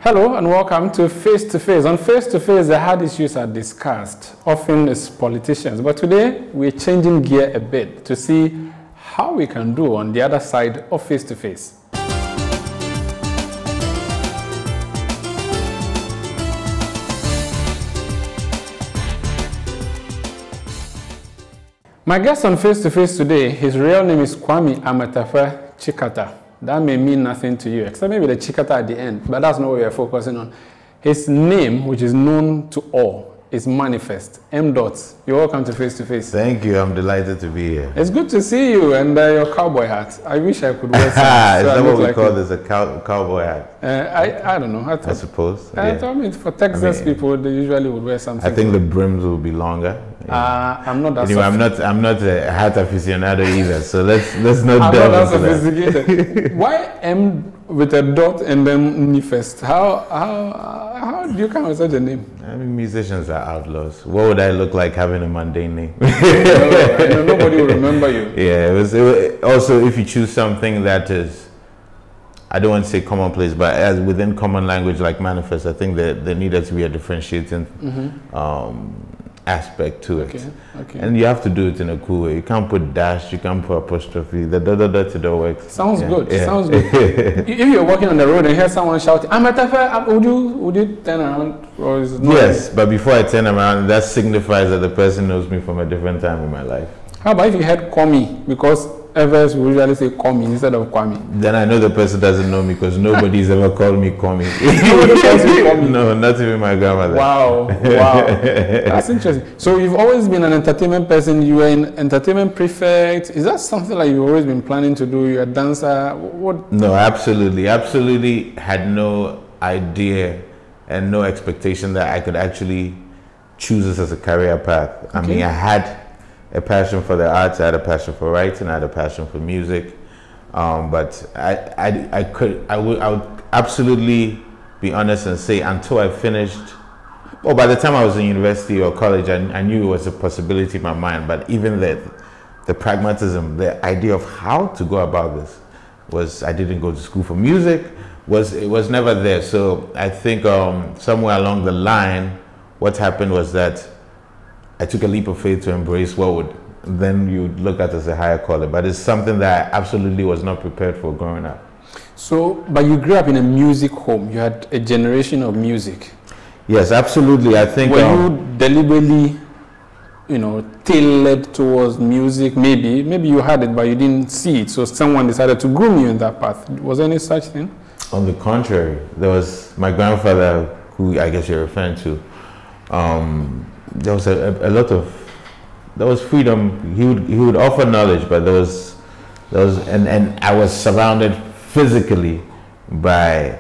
Hello and welcome to Face to Face. On Face to Face, the hard issues are discussed, often as politicians. But today, we're changing gear a bit to see how we can do on the other side of Face to Face. My guest on Face to Face today, his real name is Kwame Amatafa Chikata. That may mean nothing to you, except maybe the Chikata at the end, but that's not what we are focusing on. His name, which is known to all, is M.anifest. M. You're welcome to Face to Face. Thank you. I'm delighted to be here. It's good to see you and your cowboy hat. I wish I could wear some. Is that what we call this, a cowboy hat? I don't know. I suppose. I mean, for Texas people, they usually would wear something. I think the brims will be longer. Yeah. I'm not that. Anyway, I'm not a hat aficionado either. So let's not delve into that. Why M with a dot and then Nifest? How do you come with such a name? I mean, musicians are outlaws. What would I look like having a mundane name? Nobody will remember you. Yeah, it was also, if you choose something that is, I don't want to say commonplace, but as within common language like manifest, I think that there needed to be a differentiating aspect to it. Okay. And you have to do it in a cool way. You can't put dash, you can't put apostrophe. The da works. Sounds good. Yeah. Sounds good. If you're walking on the road and hear someone shouting, "Amatafa," would you turn around, or is it not? Yes, but before I turn around, that signifies that the person knows me from a different time in my life. How about if you had Kwame? Because others will usually say Kwame instead of Kwame. Then I know the person doesn't know me because nobody's ever called me Kwame. Nobody calls you Kwame? No, not even my grandmother. Wow. That's interesting. So you've always been an entertainment person. You were an entertainment prefect. Is that something like you've always been planning to do? You're a dancer? What? No, absolutely had no idea and no expectation that I could actually choose this as a career path. I mean, I had a passion for the arts, I had a passion for writing, I had a passion for music, but I would absolutely be honest and say until I finished, by the time I was in university or college, I knew it was a possibility in my mind, but even the pragmatism, the idea of how to go about this was, I didn't go to school for music, it was never there. So I think somewhere along the line, what happened was that I took a leap of faith to embrace what would then you would look at as a higher calling, but it's something that I absolutely was not prepared for growing up. So, but you grew up in a music home. You had a generation of music. Yes, absolutely. I think. Were you deliberately, tailored towards music? Maybe you had it, but you didn't see it. So someone decided to groom you in that path. Was there any such thing? On the contrary, there was my grandfather, who I guess you're referring to. There was a lot of, there was freedom. He would offer knowledge, but there was and I was surrounded physically by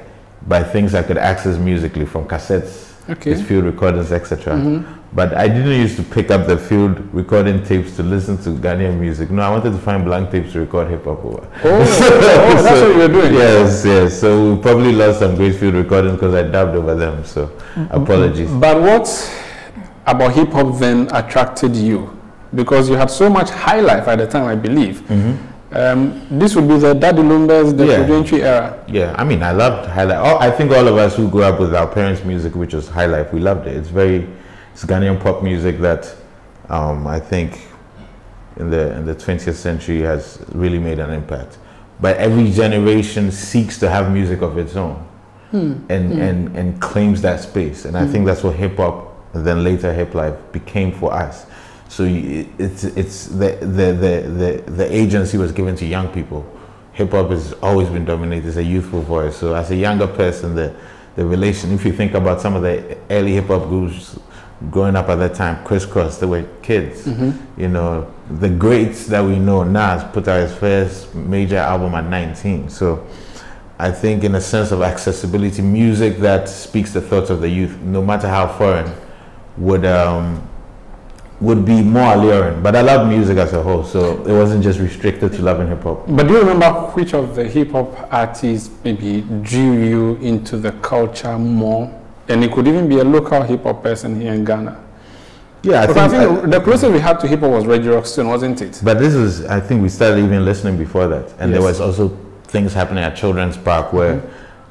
things I could access musically, from cassettes, his field recordings, etc. But I didn't used to pick up the field recording tapes to listen to Ghanaian music. No, I wanted to find blank tapes to record hip hop over. That's what you were doing. Yes. So we probably lost some great field recordings because I dubbed over them. So apologies. But what about hip hop then attracted you? Because you had so much high life at the time, I believe. This would be the Daddy Lumbers, the Kudentry era. Yeah, I mean, I loved high life. I think all of us who grew up with our parents' music, which was high life, we loved it. It's Ghanaian pop music that I think in the 20th century has really made an impact. But every generation seeks to have music of its own and claims that space. And I think that's what hip hop and then later hip life became for us. So it's the agency was given to young people. Hip hop has always been dominated as a youthful voice. So as a younger person, the relation, if you think about some of the early hip hop groups growing up at that time, Crisscross, they were kids. The greats that we know, Nas put out his first major album at 19. So I think in a sense of accessibility, music that speaks the thoughts of the youth, no matter how foreign, would be more alluring. But I love music as a whole, so it wasn't just restricted to loving hip hop. But do you remember which of the hip hop artists maybe drew you into the culture more? And it could even be a local hip hop person here in Ghana. Yeah, I think the closest we had to hip hop was Reggie Rockstone, wasn't it? But this was, I think we started even listening before that, and there was also things happening at Children's Park where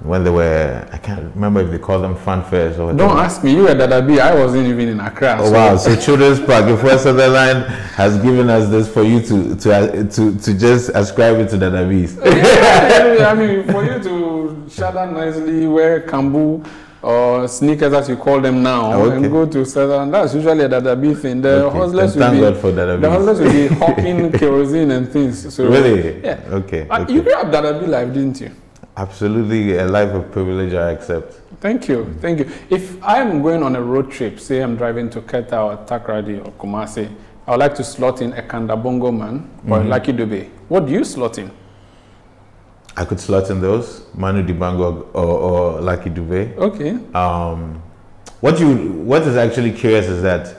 when they were, I can't remember if they called them fanfares or whatever. Don't ask me, you were Dadabi, I wasn't even in Accra. Oh, so. Wow, so Children's Park, if West Sutherland has given us this for you to just ascribe it to Dadabis. Yeah, I mean, for you to shadow nicely, wear kambu or sneakers as you call them now, and go to Sutherland, that's usually a Dadabi thing. The hustlers will be hawking kerosene and things. So, really? Yeah. Okay. You grew up Dadabi life, didn't you? Absolutely, a life of privilege I accept. Thank you, thank you. If I'm going on a road trip, say I'm driving to Keta or Takrady or Kumasi, I would like to slot in a Kandabongo man or a Lucky Dube. What do you slot in? I could slot in those, Manu Dibango or Lucky Dube. Okay. What is actually curious is that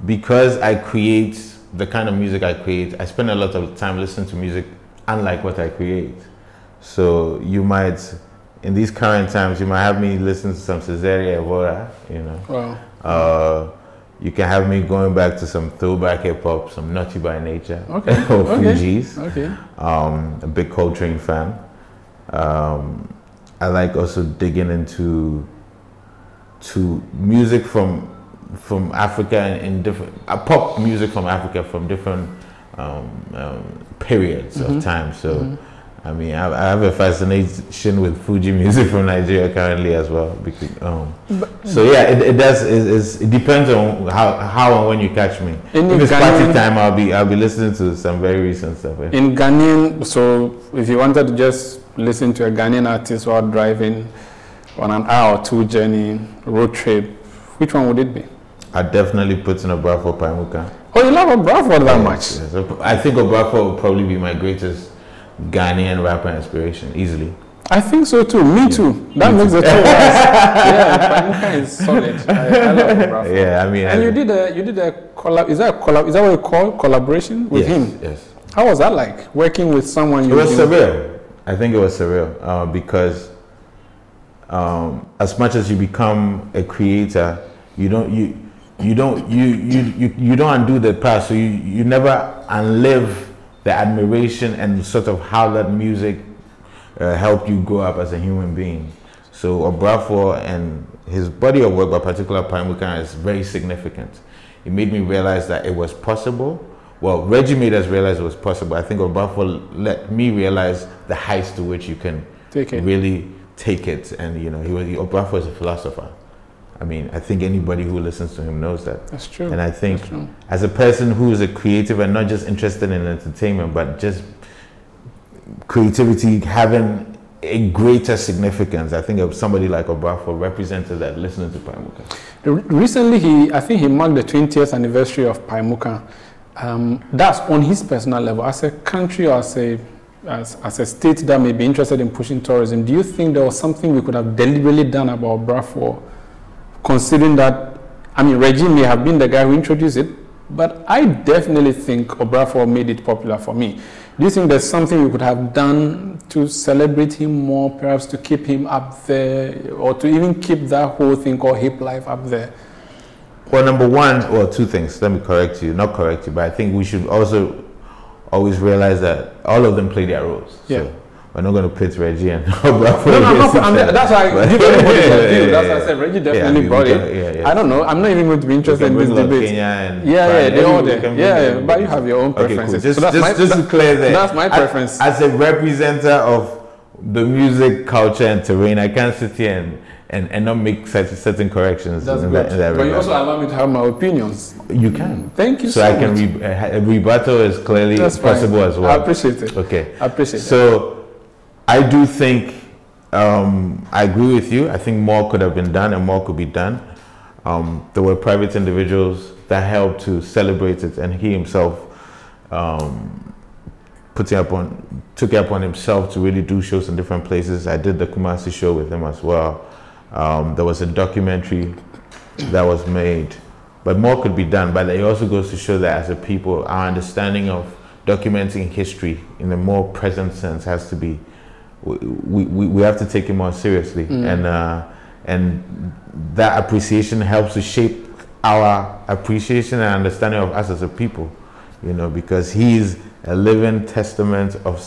because I create the kind of music I create, I spend a lot of time listening to music unlike what I create. So you might, in these current times, you might have me listen to some Cesaria Evora, you know. Wow. You can have me going back to some throwback hip hop, some Naughty by Nature, okay. or Fugees. Okay. A big Coltrane fan. I like also digging into music from Africa and different pop music from Africa from different periods of time. So. I mean, I have a fascination with Fuji music from Nigeria currently as well. Because, so yeah, it depends on how and when you catch me. If it's party time, I'll be listening to some very recent stuff. Yeah. In Ghanaian, so if you wanted to just listen to a Ghanaian artist while driving on an hour or two journey, road trip, which one would it be? I'd definitely put in OBROFOUR Paimuka. Oh, you love OBROFOUR that much? Yeah. So I think OBROFOUR would probably be my greatest Ghanaian rapper inspiration, easily. I think so too. Me too. That makes the two of us. Yeah, Paimuka is solid. I love OBROFOUR. Yeah, I mean. And you did a collab. Is that what you call collaboration with him? Yes. How was that like working with someone? It was surreal. I think it was surreal because as much as you become a creator, you don't undo the past. So you never unlive the admiration and sort of how that music helped you grow up as a human being. So OBROFOUR and his body of work, but particularly Paimuka, is very significant. It made me realize that it was possible. Well, Reggie made us realize it was possible. I think OBROFOUR let me realize the heights to which you can really take it. And you know, OBROFOUR is a philosopher. I mean, I think anybody who listens to him knows that. That's true. And I think as a person who is a creative and not just interested in entertainment, but just creativity having a greater significance, I think somebody like OBROFOUR represented that listening to Paimuka. Recently, I think he marked the 20th anniversary of Paimuka. That's on his personal level. As a country or as a state that may be interested in pushing tourism, do you think there was something we could have deliberately done about OBROFOUR? Considering that, I mean, Reggie may have been the guy who introduced it, but I definitely think OBROFOUR made it popular for me. Do you think there's something we could have done to celebrate him more, perhaps to keep him up there, or to even keep that whole thing called hip life up there? Well, number one, well, two things. Let me correct you, not correct you, but I think we should also always realize that all of them play their roles. Yeah. So we're not going to pit Reggie and OBROFOUR. No, that's why I give everybody a deal. That's why I said Reggie definitely brought it. I don't know. I'm not even going to be interested in this debate. They're all there. But you have your own preferences. Okay, cool. Just to clear that. That's my preference. As a representative of the music culture and terrain, I can't sit here and not make certain corrections. That's good. But you also allow me to have my opinions. You can. Thank you so much. So I can rebuttal is clearly possible as well. I appreciate it. Okay. I appreciate it. So I do think, I agree with you. I think more could have been done and more could be done. There were private individuals that helped to celebrate it, and he himself took it upon himself to really do shows in different places. I did the Kumasi show with him as well. There was a documentary that was made, but more could be done. But it also goes to show that as a people, our understanding of documenting history in a more present sense has to be, we have to take it more seriously. And that appreciation helps to shape our appreciation and understanding of us as a people, you know, because he's a living testament of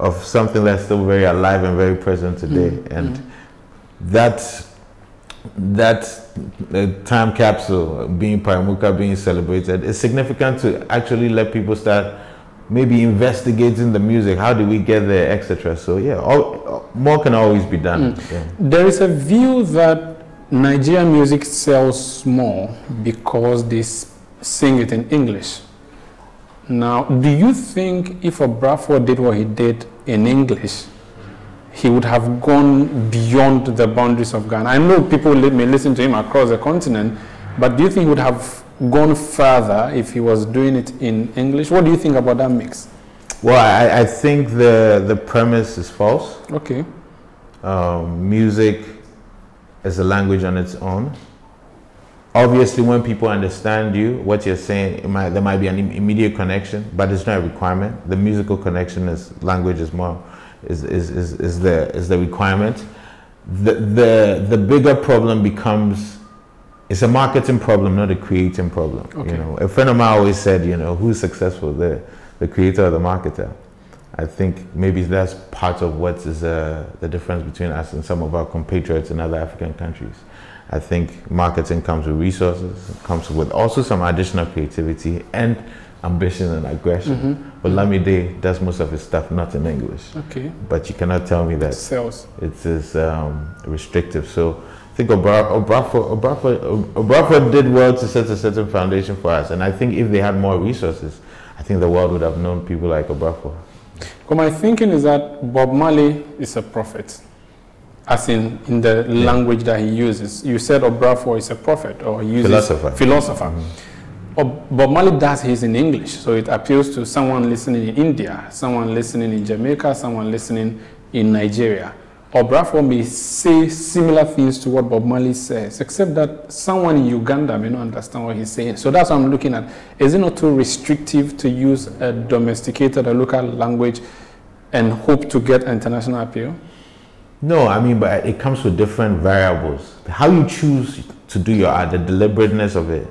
of something that's still very alive and very present today. And that time capsule being Paramuka, being celebrated, is significant to actually let people start maybe investigating the music. How do we get there, etc. So yeah, more can always be done. Yeah. There is a view that Nigerian music sells more because they sing it in English. Now, do you think if OBROFOUR did what he did in English, he would have gone beyond the boundaries of Ghana? I know people may listen to him across the continent, but do you think he would have gone further if he was doing it in English? What do you think about that mix? Well, I think the premise is false. Okay. Music is a language on its own. Obviously, when people understand you, what you're saying, there might be an immediate connection, but it's not a requirement. The musical connection language is the requirement. The bigger problem becomes, it's a marketing problem, not a creating problem. Okay. You know, a friend of mine always said, you know, who's successful, the creator or the marketer? I think maybe that's part of what is the difference between us and some of our compatriots in other African countries. I think marketing comes with resources, it comes with also some additional creativity and ambition and aggression. But Lamide does most of his stuff not in English. Okay. But you cannot tell me that sales. It is restrictive. So I think OBROFOUR did well to set a certain foundation for us. And I think if they had more resources, I think the world would have known people like OBROFOUR. Well, my thinking is that Bob Marley is a prophet, as in the language that he uses. You said OBROFOUR is a prophet, or he uses philosopher. Bob Marley does his in English, so it appeals to someone listening in India, someone listening in Jamaica, someone listening in Nigeria. OBROFOUR may say similar things to what Bob Marley says, except that someone in Uganda may not understand what he's saying. So that's what I'm looking at. Is it not too restrictive to use a domesticated or local language and hope to get international appeal? No, I mean, but it comes with different variables. How you choose to do your art, the deliberateness of it,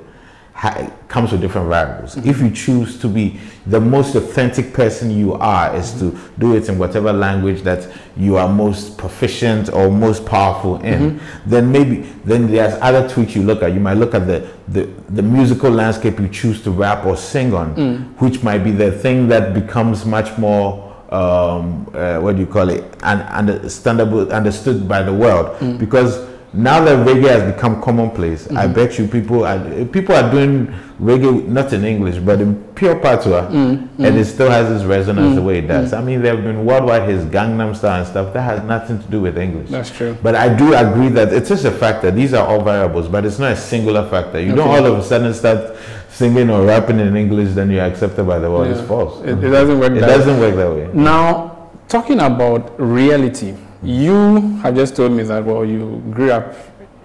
comes with different variables. If you choose to be the most authentic person you are, is to do it in whatever language that you are most proficient or most powerful in, then there's other tweaks you look at. You might look at the musical landscape you choose to rap or sing on, which might be the thing that becomes much more what do you call it, understood by the world, because now that reggae has become commonplace, I bet you people are doing reggae not in English but in pure patois, and it still has its resonance the way it does. I mean, there have been worldwide his Gangnam Style and stuff that has nothing to do with English. That's true. But I do agree that it's just a factor. These are all variables, but it's not a singular factor. You don't all of a sudden start singing or rapping in English, then you're accepted by the world. It's false. It doesn't work. It doesn't work that way. Now, talking about reality, you have just told me that, well, you grew up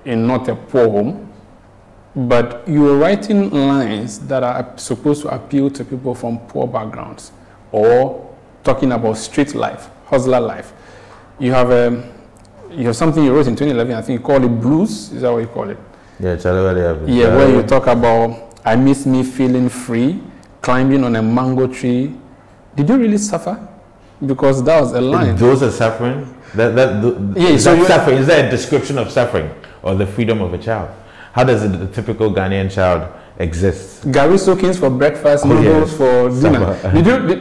in not a poor home, but you were writing lines that are supposed to appeal to people from poor backgrounds, or talking about street life, hustler life. You have something you wrote in 2011, I think you called it Blues. Is that what you call it? Yeah, yeah, where you talk about, I miss me feeling free, climbing on a mango tree. Did you really suffer? Because that was a line. Those are suffering? Is that a description of suffering or the freedom of a child? How does the typical Ghanaian child exist? Gary soakings for breakfast, noodles for dinner.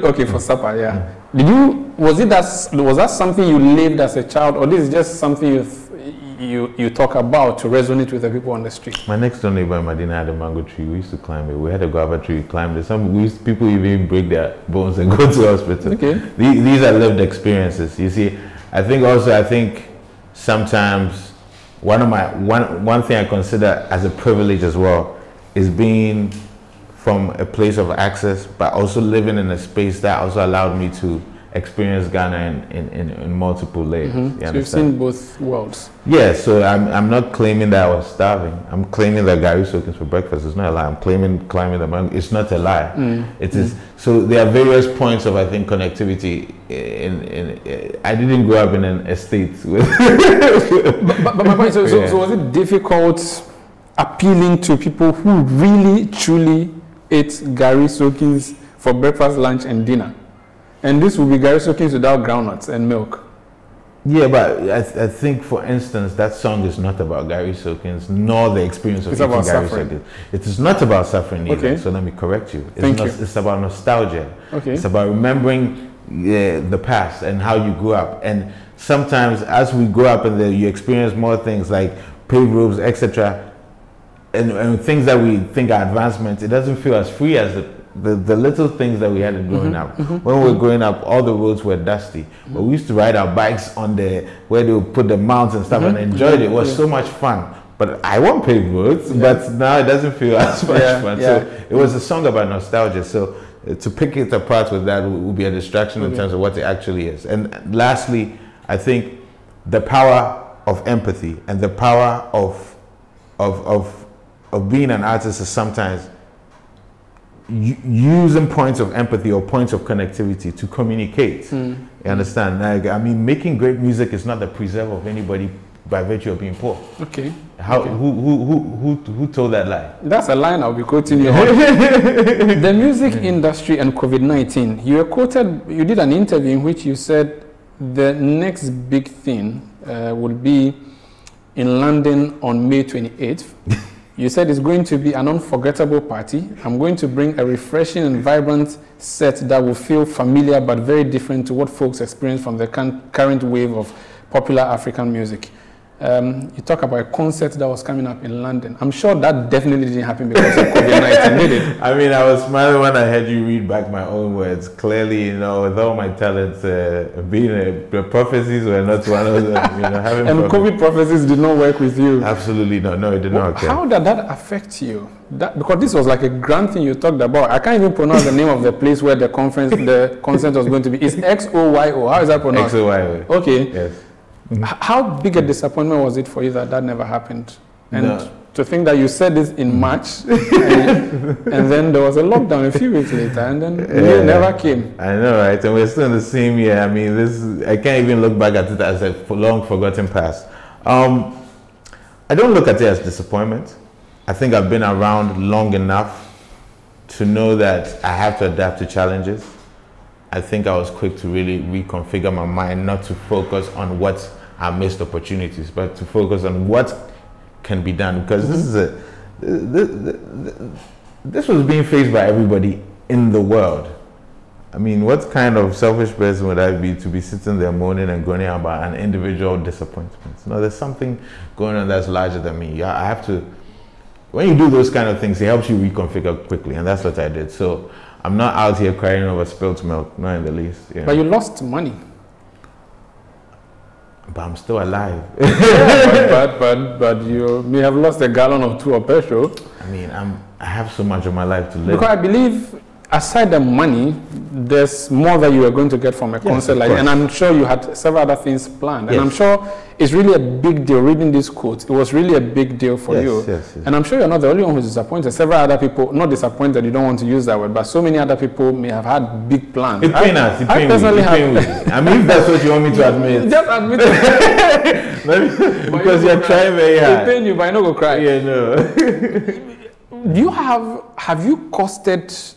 Okay, for supper, yeah. Was that something you lived as a child, or this is just something you talk about to resonate with the people on the street? My next door neighbor in Medina had a mango tree. We used to climb it. We had a guava tree. We climbed it. People even break their bones and go to the hospital. Okay. These are lived experiences. You see, I think sometimes one thing I consider as a privilege as well is being from a place of access, but also living in a space that also allowed me to experience Ghana in multiple layers. So you've seen both worlds. Yeah, so I'm not claiming that I was starving. I'm claiming that Gary soakings for breakfast is not a lie. I'm claiming climbing the mountain. It's not a lie. It is. So there are various points of, I think, connectivity. I didn't grow up in an estate with. but my point. So was it difficult appealing to people who really truly ate Gary soakings for breakfast, lunch, and dinner? And this will be Gary Soakins without groundnuts and milk. Yeah, but I think, for instance, that song is not about Gary Soakins, nor the experience of eating Gary Soakins. It is not about suffering either, so let me correct you. It's about nostalgia. Okay. It's about remembering the past and how you grew up. And sometimes as we grow up and you experience more things like paved roads, etc., and things that we think are advancements, it doesn't feel as free as the little things that we had growing up. When we were growing up, all the roads were dusty, but we used to ride our bikes on where they would put the mounts and stuff, and enjoyed it. It was so much fun. But I want paved roads, but now it doesn't feel as much fun. So it was a song about nostalgia. So to pick it apart with that would be a distraction in terms of what it actually is. And lastly, I think the power of empathy and the power of being an artist is sometimes using points of empathy or points of connectivity to communicate. You understand? Like, I mean, making great music is not the preserve of anybody by virtue of being poor. Okay. Who told that lie? That's a line I'll be quoting you on. The music industry and COVID-19. You were quoted. You did an interview in which you said the next big thing will be in London on May 28th. You said it's going to be an unforgettable party. I'm going to bring a refreshing and vibrant set that will feel familiar but very different to what folks experience from the current wave of popular African music. You talk about a concert that was coming up in London. I'm sure that definitely didn't happen because of COVID-19, did it? I mean, I was smiling when I heard you read back my own words. Clearly, you know, with all my talents, the prophecies were not one of them. You know, having and COVID prophecies did not work with you. Absolutely not. No, it did not. How did that affect you? Because this was like a grand thing you talked about. I can't even pronounce the name of the place where the concert was going to be. It's XOYO. How is that pronounced? XOYO. Okay. Yes. How big a disappointment was it for you that never happened? And to think that you said this in March, and then there was a lockdown a few weeks later, and then it never came. I know, right? And we're still in the same year. I mean, I can't even look back at it as a long forgotten past. I don't look at it as disappointment. I think I've been around long enough to know that I have to adapt to challenges. I think I was quick to really reconfigure my mind, not to focus on what are missed opportunities, but to focus on what can be done. Because this was being faced by everybody in the world. I mean, what kind of selfish person would I be to be sitting there moaning and groaning about an individual disappointment? No, there's something going on that's larger than me. I have to, when you do those kind of things, it helps you reconfigure quickly, and that's what I did. So I'm not out here crying over spilt milk, not in the least. Yeah. But you lost money. But I'm still alive. but you may have lost a gallon or two of petrol. I mean, I have so much of my life to live. Because I believe, aside the money, there's more that you are going to get from a concert like that. And I'm sure you had several other things planned. And I'm sure it's really a big deal. Reading these quotes, it was really a big deal for you. Yes. And I'm sure you're not the only one who's disappointed. Several other people, not disappointed, you don't want to use that word, but so many other people may have had big plans. It pains us. It pains me. I mean, if that's what you want me to admit. Just admit it. Because you're trying very hard. It pains you, but I know go cry. Yeah, no. Have you costed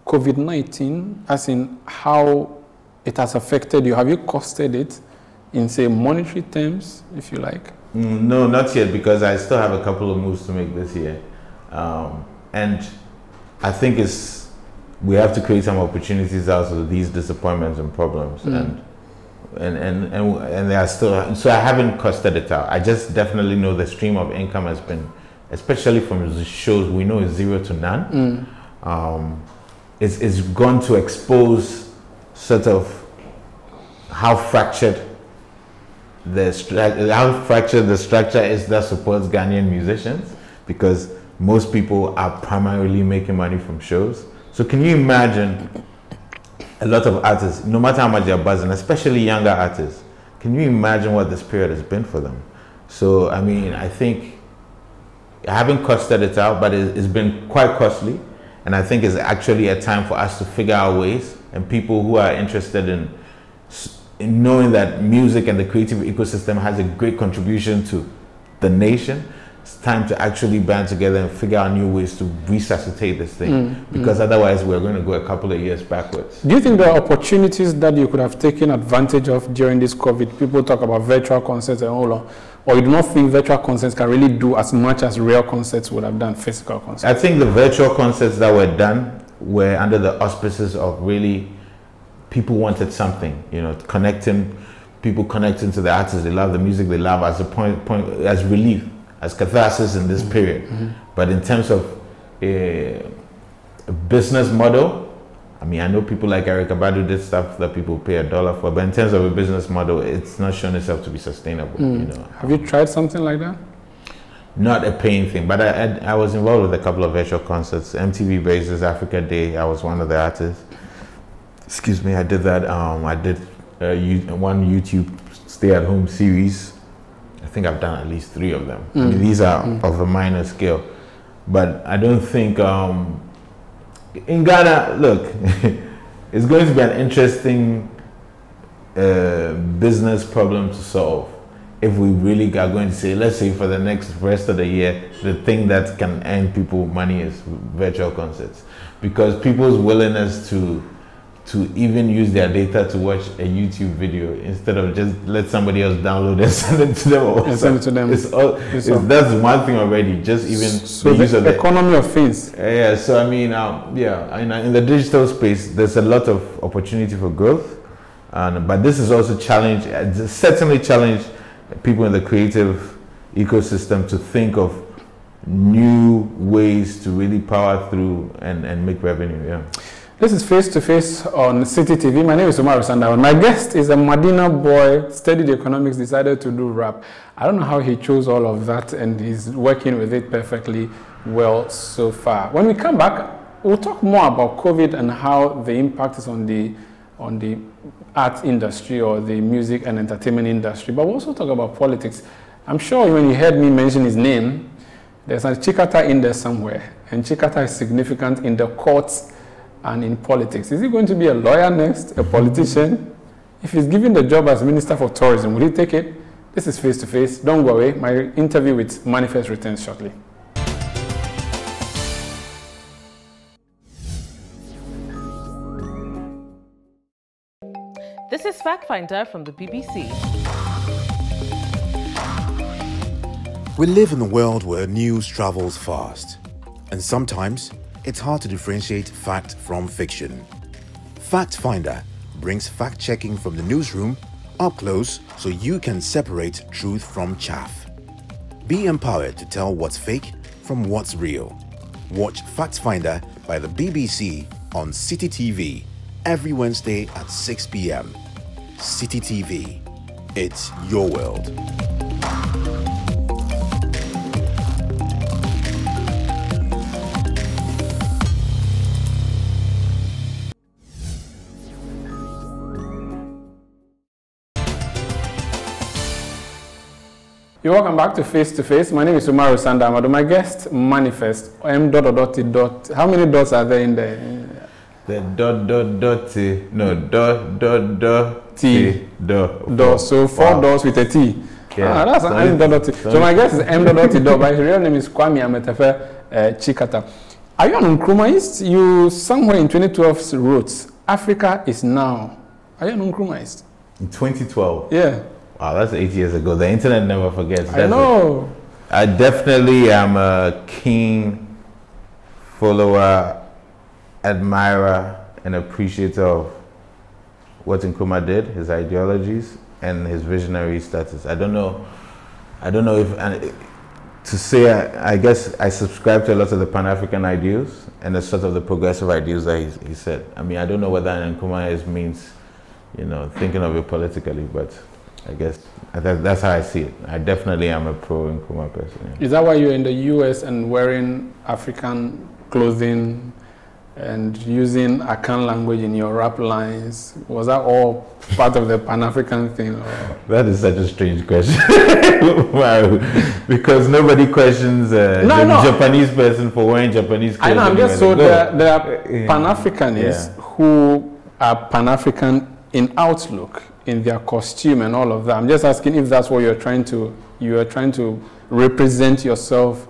COVID-19, as in how it has affected you? Have you costed it in, say, monetary terms, if you like? No, not yet, because I still have a couple of moves to make this year. And I think we have to create some opportunities out of these disappointments and problems. And they are still, so I haven't costed it out. I just definitely know the stream of income has been, especially from the shows, we know is 0 to none. It's going to expose sort of how fractured the structure is that supports Ghanaian musicians, because most people are primarily making money from shows. So can you imagine a lot of artists, no matter how much they're buzzing, especially younger artists, can you imagine what this period has been for them? So, I mean, I think I haven't costed it out, but it's been quite costly. And I think it's actually a time for us to figure out ways, and people who are interested in knowing that music and the creative ecosystem has a great contribution to the nation, it's time to actually band together and figure out new ways to resuscitate this thing, because otherwise we're going to go a couple of years backwards. Do you think there are opportunities that you could have taken advantage of during this COVID? People talk about virtual concerts and all, or you do not think virtual concerts can really do as much as real concerts would have done, physical concerts? I think the virtual concerts that were done were under the auspices of really people wanted something, you know, people connecting to the artists. They love the music they love as a point as relief, as catharsis in this period. But in terms of a business model, I mean, I know people like Erykah Badu did stuff that people pay $1 for, but in terms of a business model, it's not shown itself to be sustainable. You know. Have you tried something like that? Not a paying thing, but I was involved with a couple of virtual concerts. MTV Bases Africa Day, I was one of the artists. Excuse me, I did that. I did one YouTube stay-at-home series. I think I've done at least 3 of them. I mean, these are of a minor scale, but I don't think in Ghana, look, it's going to be an interesting business problem to solve if we really are going to say, let's say for the rest of the year, the thing that can earn people money is virtual concerts, because people's willingness to even use their data to watch a YouTube video instead of just let somebody else download and send it to them. That's one thing already. Just even so the use of the economy of things. Yeah. So I mean, in the digital space, there's a lot of opportunity for growth, but this is also certainly challenge people in the creative ecosystem to think of new ways to really power through and make revenue. Yeah. This is Face to Face on Citi TV. My name is Umaru Sanda Amadu. My guest is a Medina boy, studied economics, decided to do rap. I don't know how he chose all of that, and he's working with it perfectly well so far. When we come back, we'll talk more about COVID and how the impact is on the art industry or the music and entertainment industry. But we'll also talk about politics. I'm sure when you heard me mention his name, there's a Chikata in there somewhere, and Chikata is significant in the courts and in politics. Is he going to be a lawyer next, a politician? If he's given the job as Minister for Tourism, will he take it? This is Face to Face. Don't go away. My interview with M.anifest returns shortly. This is Fact Finder from the BBC. We live in a world where news travels fast, and sometimes it's hard to differentiate fact from fiction. Fact Finder brings fact-checking from the newsroom up close so you can separate truth from chaff. Be empowered to tell what's fake from what's real. Watch Fact Finder by the BBC on Citi TV every Wednesday at 6 p.m. Citi TV. It's your world. You're welcome back to Face to Face. My name is Umaru Sanda Amadu. My guest, M.anifest, M. How many dots are there in there? The dot. So 4 dots with a T. Yeah. That's an So my guest is M. but his real name is Kwame Ametefe Chikata. Are you an Nkrumahist? You somewhere in 2012 wrote, Africa is now. Are you an Nkrumahist? In 2012? Yeah. Wow, that's 8 years ago. The internet never forgets. I know. I definitely am a keen follower, admirer, and appreciator of what Nkrumah did, his ideologies, and his visionary status. I don't know if, to say, I guess I subscribe to a lot of the Pan-African ideals and the sort of the progressive ideals that he said. I mean, I don't know whether Nkrumah means, thinking of it politically, but I guess that's how I see it. I definitely am a pro-Nkrumah person. Yeah. Is that why you're in the US and wearing African clothing and using Akan language in your rap lines? Was that all part of the Pan-African thing? Or? That is such a strange question. Because nobody questions Japanese person for wearing Japanese clothes. I know, I'm just so there are Pan-Africanists who are Pan-African in outlook, in their costume and all of that. I'm just asking if that's what you're trying to represent yourself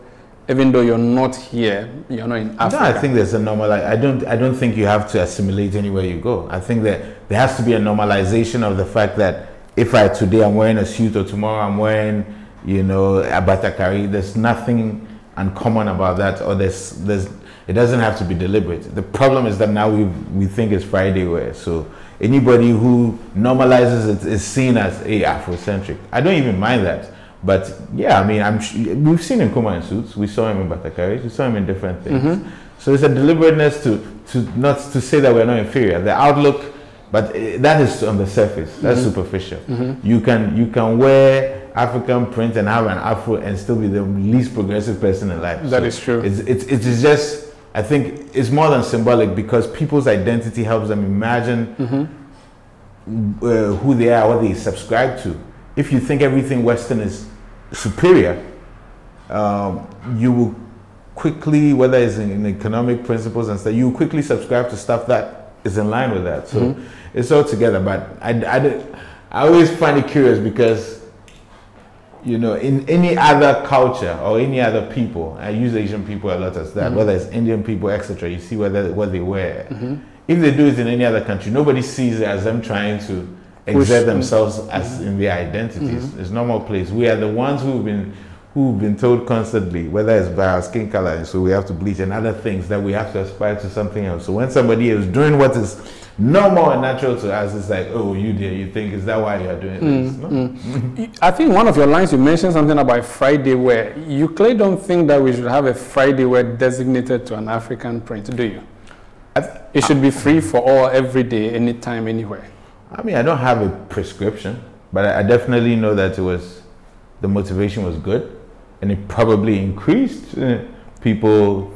even though you're not here, you're not in Africa? No, I think there's a normal. I don't think you have to assimilate anywhere you go. I think that there has to be a normalization of the fact that if today I'm wearing a suit or tomorrow I'm wearing, you know, a batakari, there's nothing uncommon about that, or it doesn't have to be deliberate. The problem is that now we think it's Friday wear, so anybody who normalizes it is seen as Afrocentric. I don't even mind that. But yeah, I mean, we've seen Nkrumah in suits. We saw him in batakaris. We saw him in different things. So it's a deliberateness to not to say that we're not inferior. The outlook, but that is on the surface. That's superficial. You can wear African print and have an afro and still be the least progressive person in life. That is true. It's just, I think it's more than symbolic, because people's identity helps them imagine who they are, what they subscribe to. If you think everything Western is superior, you will quickly, whether it's in economic principles and stuff, you will quickly subscribe to stuff that is in line with that. So it's all together. But I always find it curious, because, you know, in any other culture or any other people, I use Asian people a lot as that, whether it's Indian people, etc., you see what they wear. If they do it in any other country, nobody sees it as them trying to exert themselves as in their identities. It's normal place. We are the ones who've been told constantly, whether it's by our skin color, so we have to bleach, and other things, that we have to aspire to something else. So when somebody is doing what is normal and natural to us, it's like, oh, you think, is that why you're doing this? No? I think one of your lines, you mentioned something about Friday wear. You clearly don't think that we should have a Friday wear designated to an African print, do you? It should be free for all, every day, anytime, anywhere. I mean, I don't have a prescription, but I definitely know that the motivation was good, and it probably increased people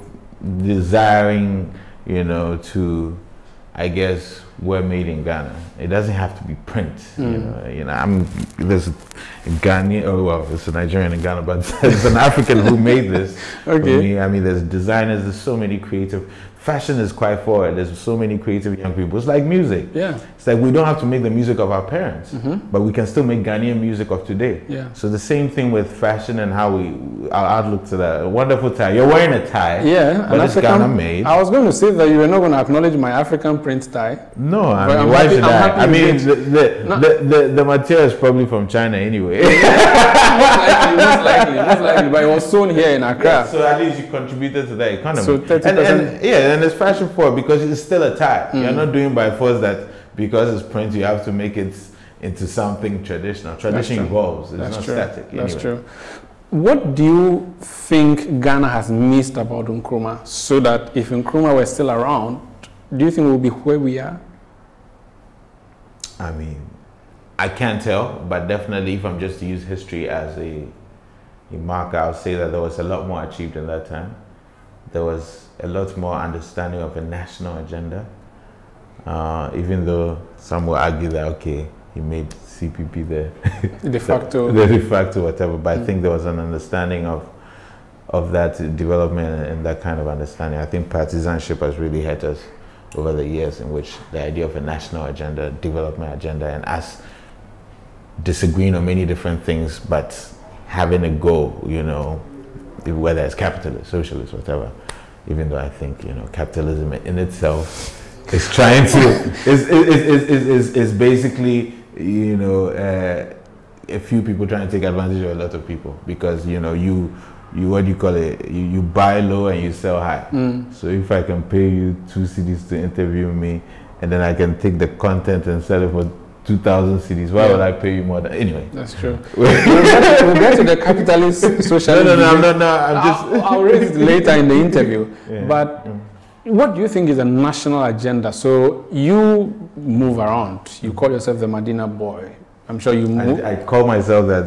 desiring, you know, to, I guess, wear made in Ghana. It doesn't have to be print. You know, there's a Ghanaian, oh well, it's a Nigerian in Ghana, but there's an African who made this. For me. I mean, there's designers, there's so many creative. Fashion is quite forward. There's so many creative young people. It's like music. Yeah. It's like we don't have to make the music of our parents, but we can still make Ghanaian music of today. Yeah. So the same thing with fashion and how our outlook to that. A wonderful tie. You're wearing a tie. Yeah. But it's Ghana made. I was going to say that you were not going to acknowledge my African print tie. No, I mean, why should I? I mean, the material is probably from China anyway. Most likely, but it was sewn here in Accra. Yeah, so at least you contributed to that economy. So 30%. And it's fashion forward, because it's still a tie. You're not doing by force that because it's print you have to make it into something traditional. Tradition evolves. It's not static. That's true. What do you think Ghana has missed about Nkrumah, so that if Nkrumah were still around, do you think we'll be where we are? I mean, I can't tell, but definitely if I'm just to use history as a marker, I'll say that there was a lot more achieved in that time. There was a lot more understanding of a national agenda, even though some will argue that, okay, he made CPP the de facto, the de facto whatever, but I think there was an understanding of that development and that kind of understanding. I think partisanship has really hurt us over the years, in which the idea of a national agenda, development agenda, and us disagreeing on many different things, but having a goal, you know, whether it's capitalist, socialist, whatever. Even though I think, you know, capitalism in itself is trying to is basically, you know, a few people trying to take advantage of a lot of people, because, you know, you what do you call it? You buy low and you sell high. So if I can pay you 2 cedis to interview me, and then I can take the content and sell it for 2,000 cedis, why would I pay you more than, anyway? That's true. We'll get to the capitalist socialist. I'll raise it later in the interview. But what do you think is a national agenda? So you move around. You call yourself the Medina boy. I'm sure you move. I call myself that.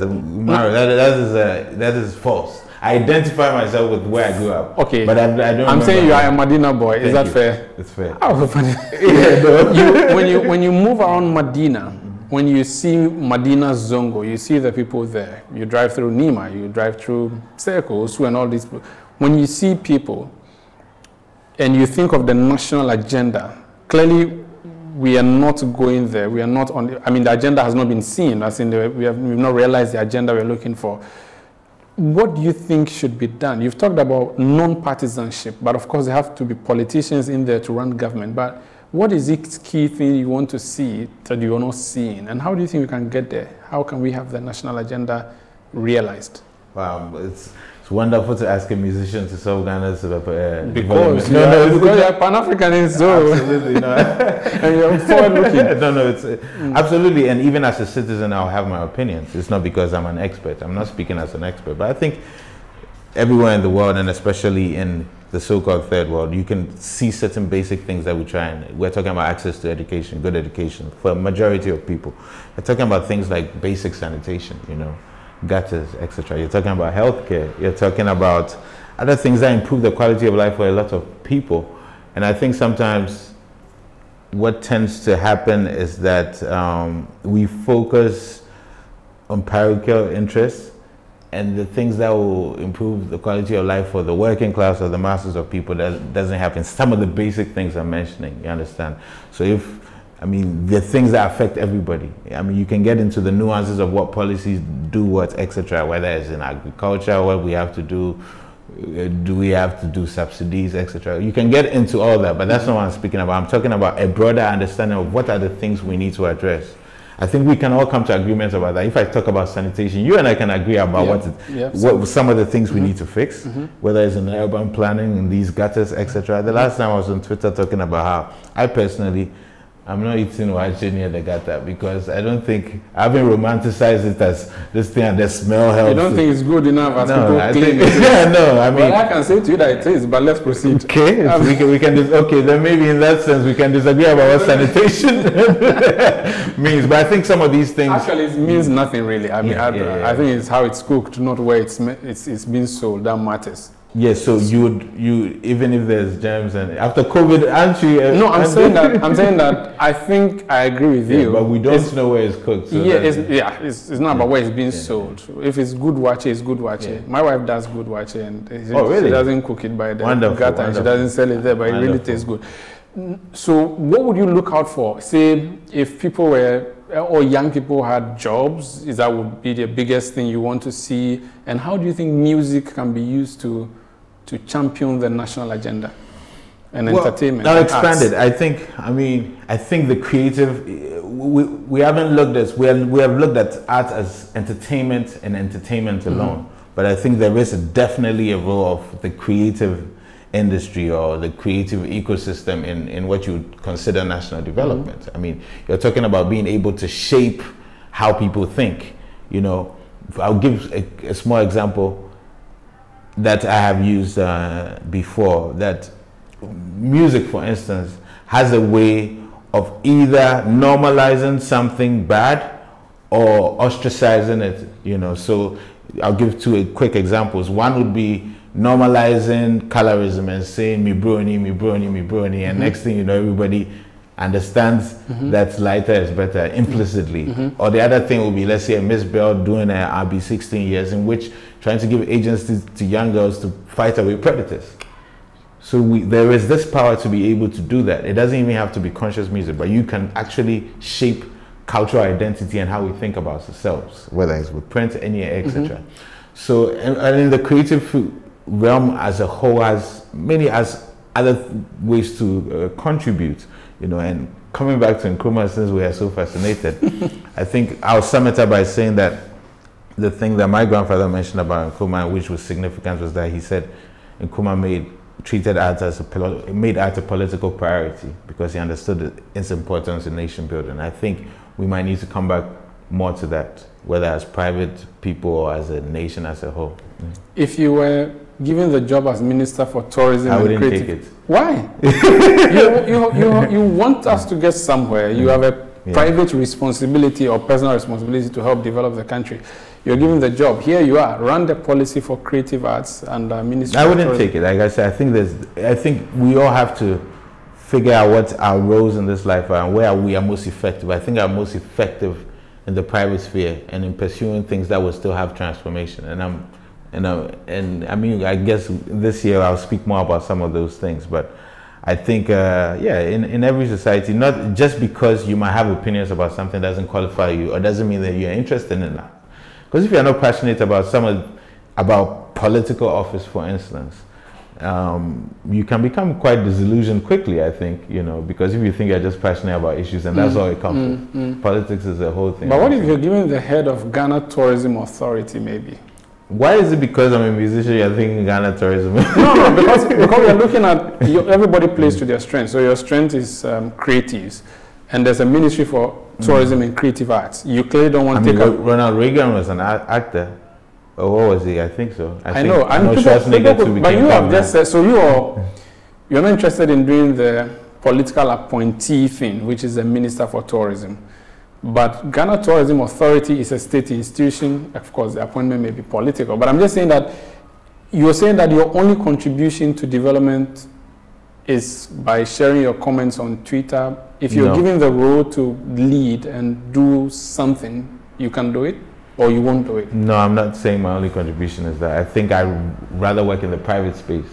That is false. I identify myself with where I grew up. Okay. But I don't. I'm saying you are a Medina boy. Is that fair? It's fair. Oh, when you move around Medina, when you see Medina Zongo, you see the people there. You drive through Nima, you drive through Circles, and all these. When you see people, and you think of the national agenda, clearly we are not going there. We are not on. I mean, the agenda has not been seen. As in, we've not realized the agenda we're looking for. what do you think should be done? You've talked about non-partisanship, but of course there have to be politicians in there to run government. But what is the key thing you want to see that you're not seeing? And how do you think we can get there? How can we have the national agenda realized? Wow, it's wonderful to ask a musician to solve Ghana's because you're Pan-African, so absolutely, no. and you're forward-looking. No, it's absolutely, and even as a citizen, I'll have my opinions. It's not because I'm an expert. I'm not speaking as an expert, but I think everywhere in the world, and especially in the so-called third world, you can see certain basic things that we try and we're talking about access to education, good education for a majority of people. We're talking about things like basic sanitation, you know, gutters, etc. You're talking about healthcare. You're talking about other things that improve the quality of life for a lot of people. And I think sometimes what tends to happen is that we focus on parochial interests, and the things that will improve the quality of life for the working class or the masses of people, that doesn't happen. Some of the basic things I'm mentioning, you understand? So the things that affect everybody. I mean, you can get into the nuances of what policies do what, etc., whether it's in agriculture, what we have to do we have to do subsidies, etc. You can get into all that, but that's not what I'm speaking about. I'm talking about a broader understanding of what are the things we need to address. I think we can all come to agreements about that. If I talk about sanitation, you and I can agree about what some of the things we need to fix, whether it's in urban planning, in these gutters, etc. The last time I was on Twitter talking about how I personally, I'm not eating wache near the gutter because I don't think, I haven't romanticized it as this thing and the smell helps. You don't think it's good enough as people claim it? No, I mean. Well, I can say to you that it is, but let's proceed. Okay, okay, then maybe in that sense we can disagree about what sanitation means. But I think some of these things. Actually, it means nothing really. I mean, I think it's how it's cooked, not where it's being sold, that matters. Yes, so you even if there's germs and after COVID, aren't you? No, I'm saying that I think I agree with you. But we don't know where it's cooked. So it's not about where it's being sold. If it's good wache, it's good wache. Yeah. My wife does good wache, and she doesn't cook it by the gutter, and she doesn't sell it there, but it really tastes good. So what would you look out for? Say if people were or young people had jobs, that would be the biggest thing you want to see. And how do you think music can be used to champion the national agenda and entertainment? I'll expand it. I think the creative, we haven't looked at, we have looked at art as entertainment and entertainment alone. But I think there is definitely a role of the creative industry or the creative ecosystem in what you would consider national development. I mean, you're talking about being able to shape how people think. You know, I'll give a small example that I have used before, that music, for instance, has a way of either normalizing something bad or ostracizing it, you know. So I'll give two quick examples. One would be normalizing colorism and saying me brony, and next thing you know, everybody understands that lighter is better implicitly. Or the other thing would be, let's say, a Miss Bell doing an RB 16 years, in which trying to give agency to young girls to fight away predators. So there is this power to be able to do that. It doesn't even have to be conscious music, but you can actually shape cultural identity and how we think about ourselves, whether it's with print, etc. So, and in the creative realm as a whole, has many other ways to contribute, you know. And coming back to Nkrumah, since we are so fascinated, I think I'll sum it up by saying that the thing that my grandfather mentioned about Nkrumah, which was significant, was that he said Nkrumah made art a political priority because he understood its importance in nation building. I think we might need to come back more to that, whether as private people or as a nation as a whole. If you were given the job as Minister for Tourism I wouldn't and Creative, take it. Why? you want us to get somewhere. You have a private responsibility or personal responsibility to help develop the country. You're given the job. Here you are. Run the policy for creative arts and Ministry. I wouldn't take it. Like I said, I think we all have to figure out what our roles in this life are and where we are most effective. I think I'm most effective in the private sphere and in pursuing things that will still have transformation. And I mean, I guess this year I'll speak more about some of those things. But I think, in every society, not just because you might have opinions about something doesn't qualify you or doesn't mean that you're interested in that. Because if you're not passionate about some of about political office, for instance, you can become quite disillusioned quickly, I think, you know, because if you think you're just passionate about issues and that's all it comes with. Politics is a whole thing. But what if you're given the head of Ghana Tourism Authority, maybe? Why is it because I'm a musician you're thinking Ghana tourism? No, because we're looking at, everybody plays to their strength. So your strength is creatives. And there's a ministry for tourism and creative arts. You clearly don't want to take up... Ronald Reagan was an actor. Or what was he? I think so. I know. But you have just said, so you're not interested in doing the political appointee thing, which is the Minister for Tourism. But Ghana Tourism Authority is a state institution. Of course, the appointment may be political. But I'm just saying that you're saying that your only contribution to development is by sharing your comments on Twitter. If you're given the role to lead and do something, you can do it, or you won't do it. No, I'm not saying my only contribution is that. I think I'd rather work in the private space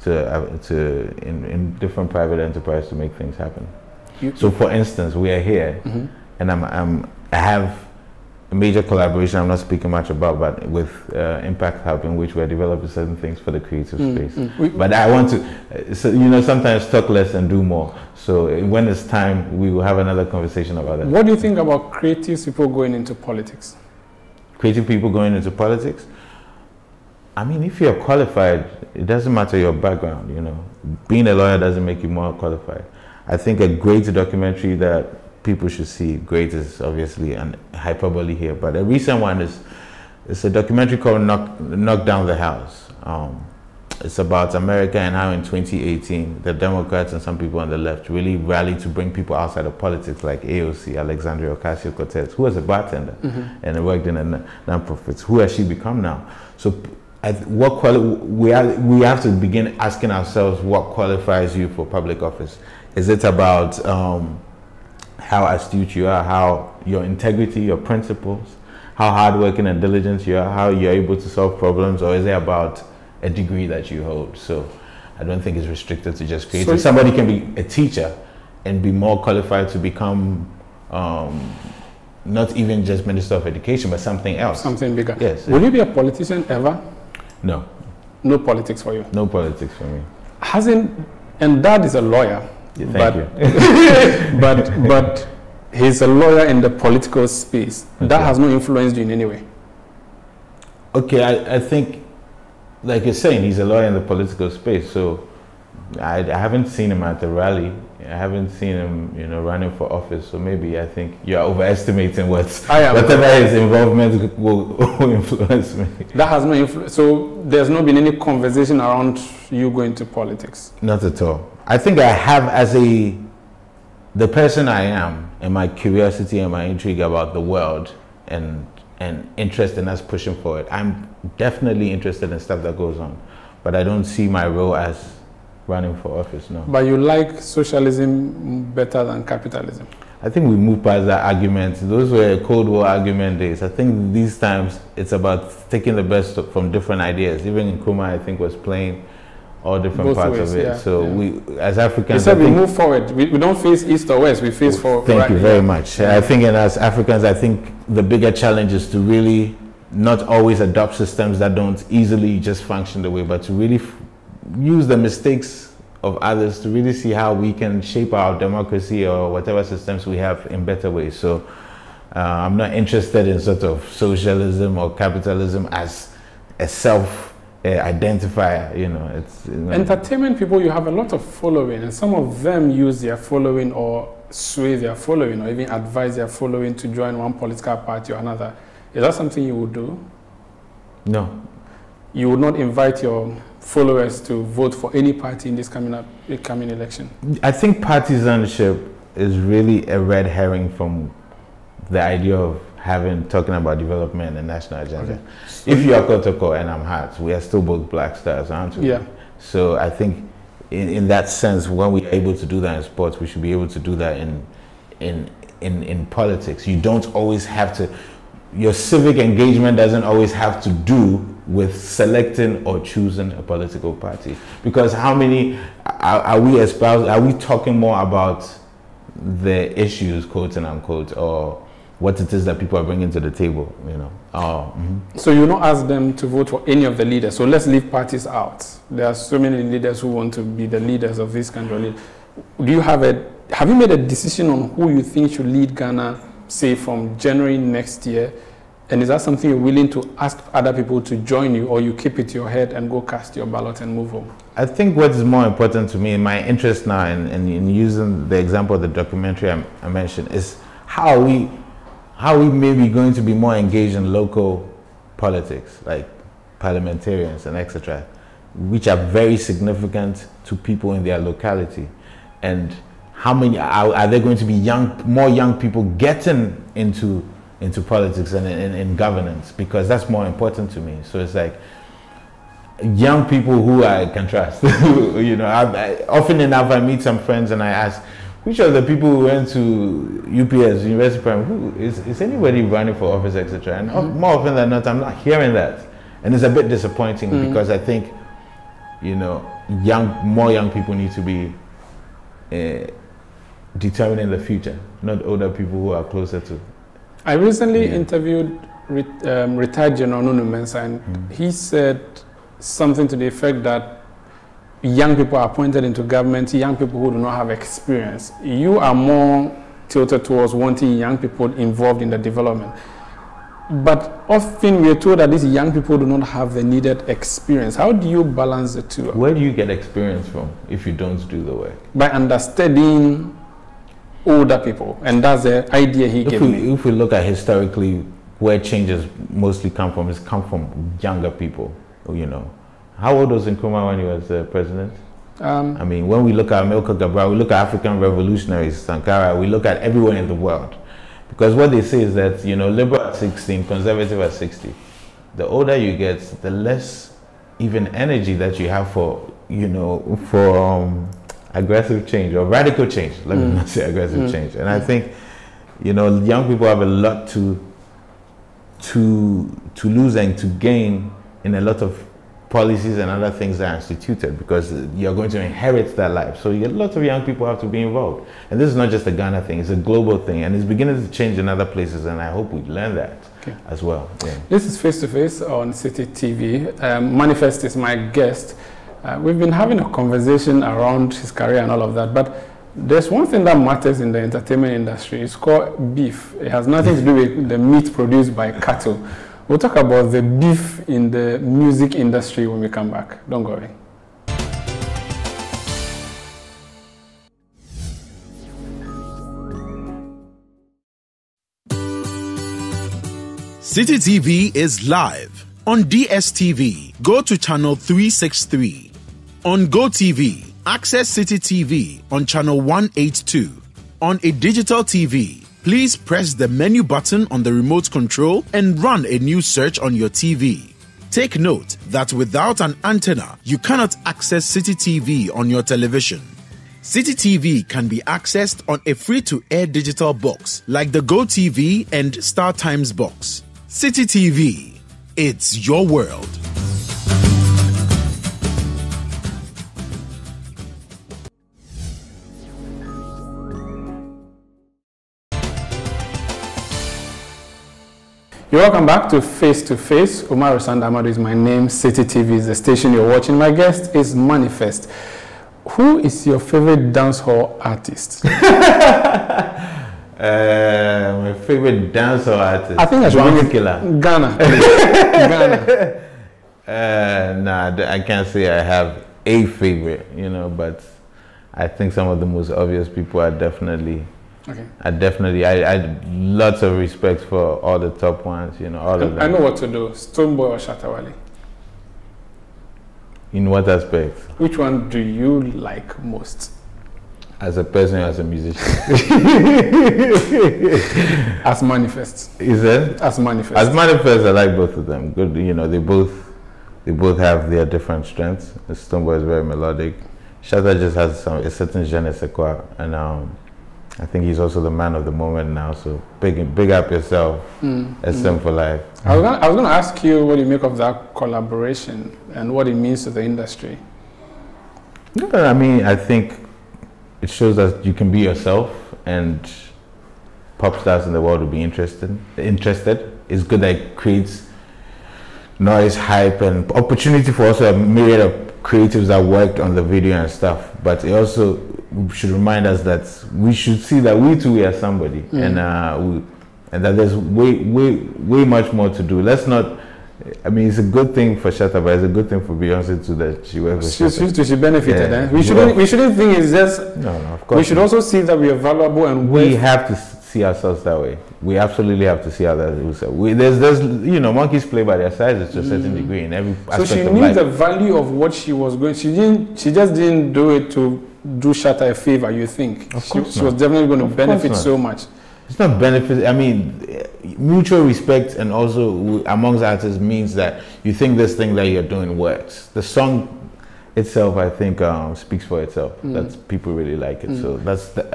in different private enterprise to make things happen. So for instance, we are here and I have a major collaboration I'm not speaking much about, but with Impact Hub, in which we're developing certain things for the creative space. But I want to, so, you know, sometimes talk less and do more. So when it's time, we will have another conversation about that. What do you think about creative people going into politics? Creative people going into politics? I mean, if you're qualified, it doesn't matter your background, you know. Being a lawyer doesn't make you more qualified. I think a great documentary that people should see, great is obviously an hyperbole here, but a recent one is, it's a documentary called Knock Down the House. It's about America and how in 2018, the Democrats and some people on the left really rallied to bring people outside of politics, like AOC, Alexandria Ocasio-Cortez, who was a bartender and worked in a non-profit. Who has she become now? So we have to begin asking ourselves what qualifies you for public office. Is it about how astute you are, how your integrity, your principles, how hardworking and diligent you are, how you're able to solve problems, or is it about a degree that you hold? So I don't think it's restricted to just creative. So somebody can be a teacher and be more qualified to become not even just Minister of Education, but something else. Something bigger. Yes. Will you be a politician ever? No. No politics for you? No politics for me. And Dad is a lawyer. Yeah, thank you. but he's a lawyer in the political space. Okay. That has no influence you in any way. Okay, I think, like you're saying, he's a lawyer in the political space. So I haven't seen him at the rally. I haven't seen him, you know, running for office. So maybe I think you're overestimating whatever his involvement will influence me. That has no influence. So there's not been any conversation around you going to politics? Not at all. I think I have, as the person I am, and my curiosity and my intrigue about the world and interest in us pushing forward. I'm definitely interested in stuff that goes on, but I don't see my role as running for office, no. But you like socialism better than capitalism? I think we moved past that argument. Those were Cold War argument days. I think these times it's about taking the best from different ideas. Even Nkrumah, I think, was playing all different both parts ways, of it. yeah, so we, as Africans, you said we move forward. We don't face east or west. We face forward. Thank you very much. I think, and as Africans, I think the bigger challenge is to really not always adopt systems that don't easily just function the way, but to really use the mistakes of others to really see how we can shape our democracy or whatever systems we have in better ways. So I'm not interested in sort of socialism or capitalism as a self-identifier, you know. Entertainment people, you have a lot of following, and some of them use their following or sway their following or even advise their following to join one political party or another. Is that something you would do? No. You would not invite your followers to vote for any party in this coming election? I think partisanship is really a red herring from the idea of talking about development and national agenda. Okay. So if you are Kotoko and I'm Hart, we are still both black stars, aren't we? Yeah. So I think in that sense, when we are able to do that in sports, we should be able to do that in politics. You don't always have to, your civic engagement doesn't always have to do with selecting or choosing a political party. Because how many are we talking more about the issues, quote and unquote, or what it is that people are bringing to the table, So you not ask them to vote for any of the leaders. So let's leave parties out. There are so many leaders who want to be the leaders of this country. Do you have you made a decision on who you think should lead Ghana, say from January next year? And is that something you're willing to ask other people to join you, or you keep it to your head and go cast your ballot and move home? I think what is more important to me, my interest now in using the example of the documentary I mentioned, is how we may be going to be more engaged in local politics, like parliamentarians and etc., which are very significant to people in their locality. And how many are there going to be more young people getting into politics and in governance, because that's more important to me. So it's like young people who I can trust. Often enough I meet some friends and I ask, which of the people who went to UPS, University Primary, is anybody running for office, etc.? And more often than not, I'm not hearing that. And it's a bit disappointing because I think, more young people need to be determining the future, not older people who are closer to. I recently interviewed retired General Nunu Mensah, and he said something to the effect that young people are appointed into government, young people who do not have experience. You are more tilted towards wanting young people involved in the development. But often we are told that these young people do not have the needed experience. How do you balance the two? Where do you get experience from if you don't do the work? By understanding older people, and that's the idea he gave me. If we look at historically where changes mostly come from, it's come from younger people, How old was Nkrumah when he was president? I mean, when we look at Amilcar Cabral, we look at African revolutionaries, Sankara, we look at everywhere in the world. Because what they say is that, liberal at 16, conservative at 60. The older you get, the less even energy that you have for, aggressive change or radical change. Let me not say aggressive change. And I think, young people have a lot to lose and to gain in a lot of policies and other things that are instituted, because you're going to inherit that life. So lots of young people have to be involved. And this is not just a Ghana thing, it's a global thing, and it's beginning to change in other places, and I hope we learn that as well. Yeah. This is Face to Face on Citi TV. M.anifest is my guest. We've been having a conversation around his career and all of that, but there's one thing that matters in the entertainment industry. It's called beef. It has nothing to do with the meat produced by cattle. We'll talk about the beef in the music industry when we come back. Don't go away. Citi TV is live on DSTV. Go to channel 363. On GoTV, access Citi TV on channel 182. On a digital TV, please press the menu button on the remote control and run a new search on your TV. Take note that without an antenna, you cannot access Citi TV on your television. Citi TV can be accessed on a free-to-air digital box like the GoTV and StarTimes box. Citi TV, it's your world. You're welcome back to Face to Face. Umaru Sanda Amadu is my name. Citi TV is the station you're watching. My guest is M.anifest. Who is your favorite dancehall artist? My favorite dancehall artist. I think I should bring it. Ghana. Ghana. I can't say I have a favorite, but I think some of the most obvious people are definitely. Okay. I lots of respect for all the top ones, all of them. I know what to do. Stonebwoy or Shatawale? In what aspect? Which one do you like most? As a person, as a musician. As M.anifest. Is it? As M.anifest. As M.anifest, I like both of them. Good, they both have their different strengths. Stonebwoy is very melodic. Shatta just has a certain je ne sais quoi, and I think he's also the man of the moment now. So big up yourself. SM for life. I was going to ask you what you make of that collaboration and what it means to the industry. I mean, I think it shows that you can be yourself, and pop stars in the world will be interested. It's good that it creates noise, hype, and opportunity for also a myriad of creatives that worked on the video and stuff. But it also should remind us that we should see that we too are somebody, and that there's way much more to do. Let's not. I mean, it's a good thing for Shatta, but it's a good thing for Beyonce too that she worked with Shatta. She benefited. Yeah. We shouldn't think it's just. No, of course. We should also see that we are valuable, and we have to see ourselves that way. We absolutely have to see ourselves. There's monkeys play by their sizes to a certain degree in every aspect of life. So she knew the value of what she was going. She just didn't do it to do Shatta a favor. You think? Of course she was definitely going to benefit so much. It's not benefit. I mean, mutual respect and also amongst artists means that you think this thing that you're doing works. The song itself, I think, speaks for itself. That people really like it. So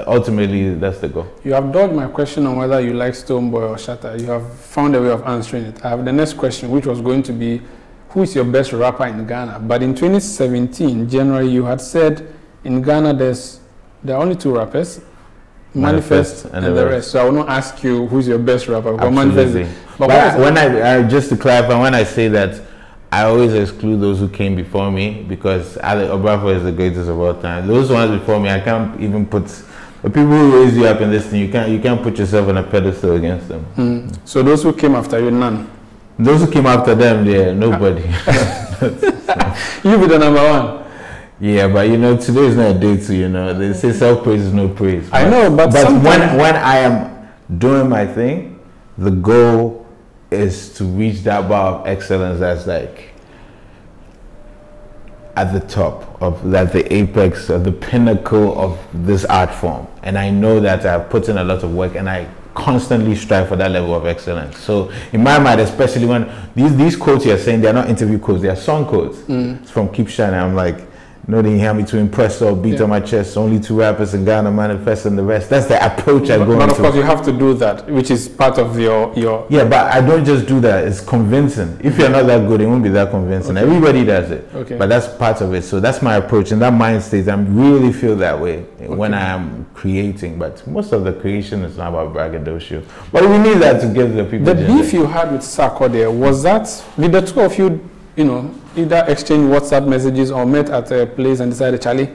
ultimately that's the goal. You have dodged my question on whether you like Stonebwoy or Shatta. You have found a way of answering it. I have the next question, which was going to be, who is your best rapper in Ghana? But in 2017, January, you had said in Ghana there are only two rappers, M.anifest and the rest. So I will not ask you who's your best rapper. Absolutely. But when I just to clarify, when I say that, I always exclude those who came before me, because OBROFOUR is the greatest of all time. Those ones before me, I can't even put the people who raise you up in this thing. You can't put yourself on a pedestal against them. So those who came after you, none. Those who came after them, nobody. You be the number one. Yeah, but today is not a day to, they say self-praise is no praise. I know, but when I am doing my thing, the goal is to reach that bar of excellence that's like at the top of the apex of the pinnacle of this art form. And I know that I've put in a lot of work and I constantly strive for that level of excellence. So in my mind, especially when these quotes you're saying, they're not interview quotes, they're song quotes. It's from Keep Shining. I'm like, no, they hear me to impress or beat on my chest. Only two rappers in Ghana, M.anifest and the rest. That's the approach I go into. But of course, you have to do that, which is part of your. Yeah, but I don't just do that. It's convincing. If you're not that good, it won't be that convincing. Okay. Everybody does it. Okay. But that's part of it. So that's my approach, and that mind state. I really feel that way when I am creating. But most of the creation is not about braggadocio. But we need that to give the people. The beef you had with Sarkodie, was that, did the two of you, either exchange WhatsApp messages or met at a place and decided, Charlie,